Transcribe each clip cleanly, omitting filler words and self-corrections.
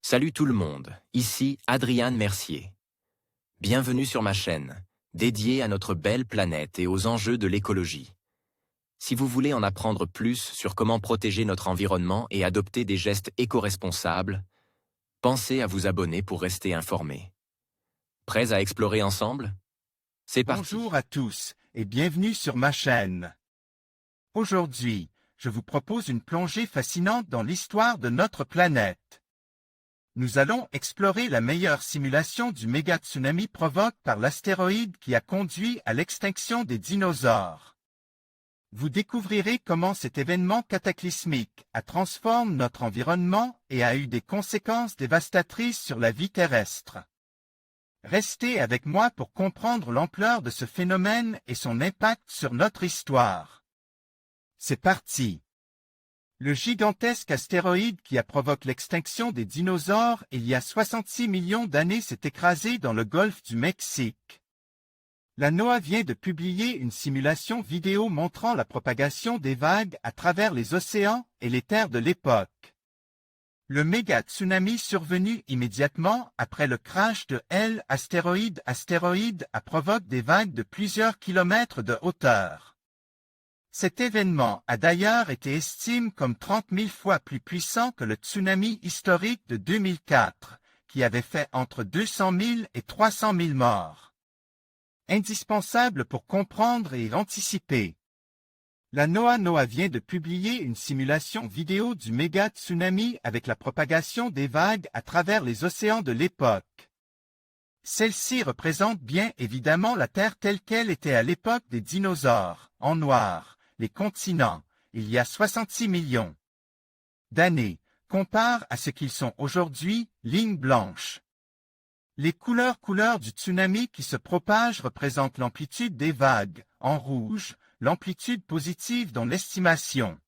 Salut tout le monde, ici Adrian Mercier. Bienvenue sur ma chaîne, dédiée à notre belle planète et aux enjeux de l'écologie. Si vous voulez en apprendre plus sur comment protéger notre environnement et adopter des gestes éco-responsables, pensez à vous abonner pour rester informé. Prêts à explorer ensemble? C'est parti. Bonjour à tous et bienvenue sur ma chaîne. Aujourd'hui, je vous propose une plongée fascinante dans l'histoire de notre planète. Nous allons explorer la meilleure simulation du méga-tsunami provoqué par l'astéroïde qui a conduit à l'extinction des dinosaures. Vous découvrirez comment cet événement cataclysmique a transformé notre environnement et a eu des conséquences dévastatrices sur la vie terrestre. Restez avec moi pour comprendre l'ampleur de ce phénomène et son impact sur notre histoire. C'est parti! Le gigantesque astéroïde qui a provoqué l'extinction des dinosaures il y a 66 millions d'années s'est écrasé dans le golfe du Mexique. La NOAA vient de publier une simulation vidéo montrant la propagation des vagues à travers les océans et les terres de l'époque. Le méga-tsunami survenu immédiatement après le crash de l'astéroïde a provoqué des vagues de plusieurs kilomètres de hauteur. Cet événement a d'ailleurs été estimé comme 30 000 fois plus puissant que le tsunami historique de 2004, qui avait fait entre 200 000 et 300 000 morts. Indispensable pour comprendre et anticiper. La NOAA vient de publier une simulation vidéo du méga-tsunami avec la propagation des vagues à travers les océans de l'époque. Celle-ci représente bien évidemment la Terre telle qu'elle était à l'époque des dinosaures, en noir, les continents, il y a 66 millions d'années, compare à ce qu'ils sont aujourd'hui, ligne blanche. Les couleurs du tsunami qui se propage représentent l'amplitude des vagues, en rouge, l'amplitude positive dont l'estimation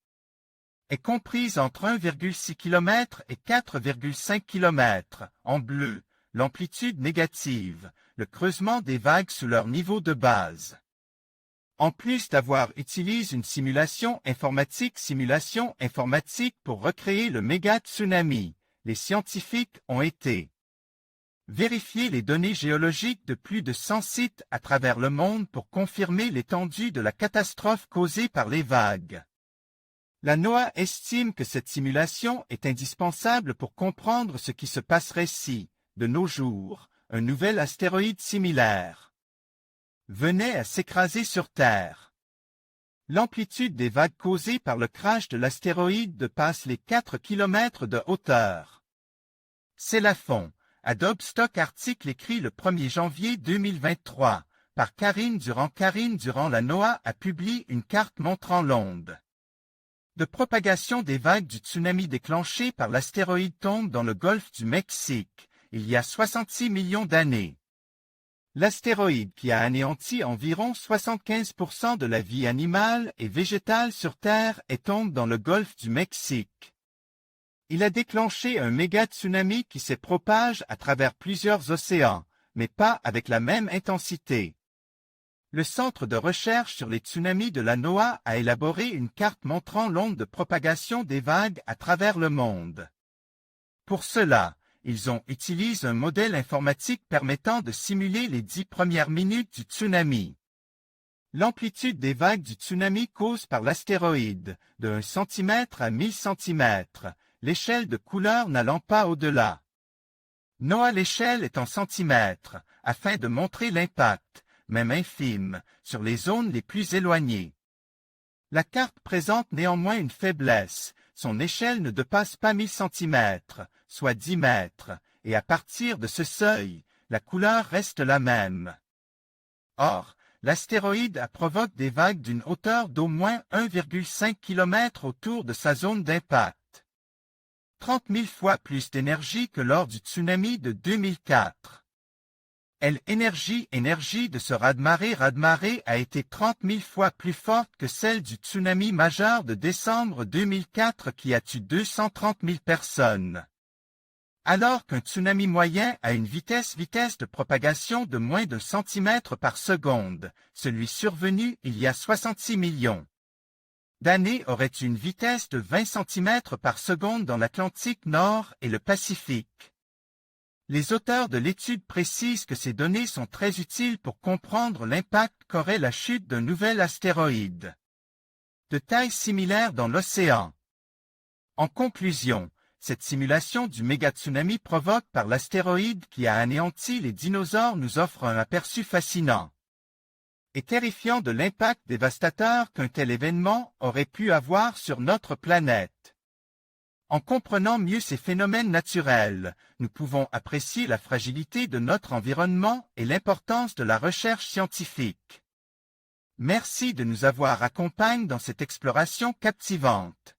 est comprise entre 1,6 km et 4,5 km, en bleu, l'amplitude négative, le creusement des vagues sous leur niveau de base. En plus d'avoir utilisé une simulation informatique pour recréer le méga-tsunami, les scientifiques ont été vérifier les données géologiques de plus de 100 sites à travers le monde pour confirmer l'étendue de la catastrophe causée par les vagues. La NOAA estime que cette simulation est indispensable pour comprendre ce qui se passerait si, de nos jours, un nouvel astéroïde similaire venait à s'écraser sur Terre. L'amplitude des vagues causées par le crash de l'astéroïde dépasse les 4 km de hauteur. C'est la fond. Adobe Stock article écrit le 1er janvier 2023 par Karine Durand. Karine Durand. La NOAA a publié une carte montrant l'onde de propagation des vagues du tsunami déclenché par l'astéroïde tombe dans le golfe du Mexique, il y a 66 millions d'années. L'astéroïde qui a anéanti environ 75% de la vie animale et végétale sur Terre tombe dans le golfe du Mexique. Il a déclenché un méga-tsunami qui se propage à travers plusieurs océans, mais pas avec la même intensité. Le Centre de recherche sur les tsunamis de la NOAA a élaboré une carte montrant l'onde de propagation des vagues à travers le monde. Pour cela, ils ont utilisé un modèle informatique permettant de simuler les 10 premières minutes du tsunami. L'amplitude des vagues du tsunami causé par l'astéroïde, de 1 cm à 1000 cm, l'échelle de couleur n'allant pas au-delà. NOAA l'échelle est en centimètres, afin de montrer l'impact, même infime, sur les zones les plus éloignées. La carte présente néanmoins une faiblesse, son échelle ne dépasse pas 1000 cm, soit 10 mètres, et à partir de ce seuil, la couleur reste la même. Or, l'astéroïde a provoqué des vagues d'une hauteur d'au moins 1,5 km autour de sa zone d'impact. 30 000 fois plus d'énergie que lors du tsunami de 2004. L'énergie de ce raz-de-marée a été 30 000 fois plus forte que celle du tsunami majeur de décembre 2004 qui a tué 230 000 personnes. Alors qu'un tsunami moyen a une vitesse de propagation de moins d'1 centimètre par seconde, celui survenu il y a 66 millions d'années aurait une vitesse de 20 cm par seconde dans l'Atlantique Nord et le Pacifique. Les auteurs de l'étude précisent que ces données sont très utiles pour comprendre l'impact qu'aurait la chute d'un nouvel astéroïde de taille similaire dans l'océan. En conclusion, cette simulation du méga-tsunami provoqué par l'astéroïde qui a anéanti les dinosaures nous offre un aperçu fascinant et terrifiant de l'impact dévastateur qu'un tel événement aurait pu avoir sur notre planète. En comprenant mieux ces phénomènes naturels, nous pouvons apprécier la fragilité de notre environnement et l'importance de la recherche scientifique. Merci de nous avoir accompagnés dans cette exploration captivante.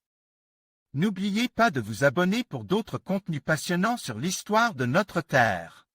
N'oubliez pas de vous abonner pour d'autres contenus passionnants sur l'histoire de notre Terre.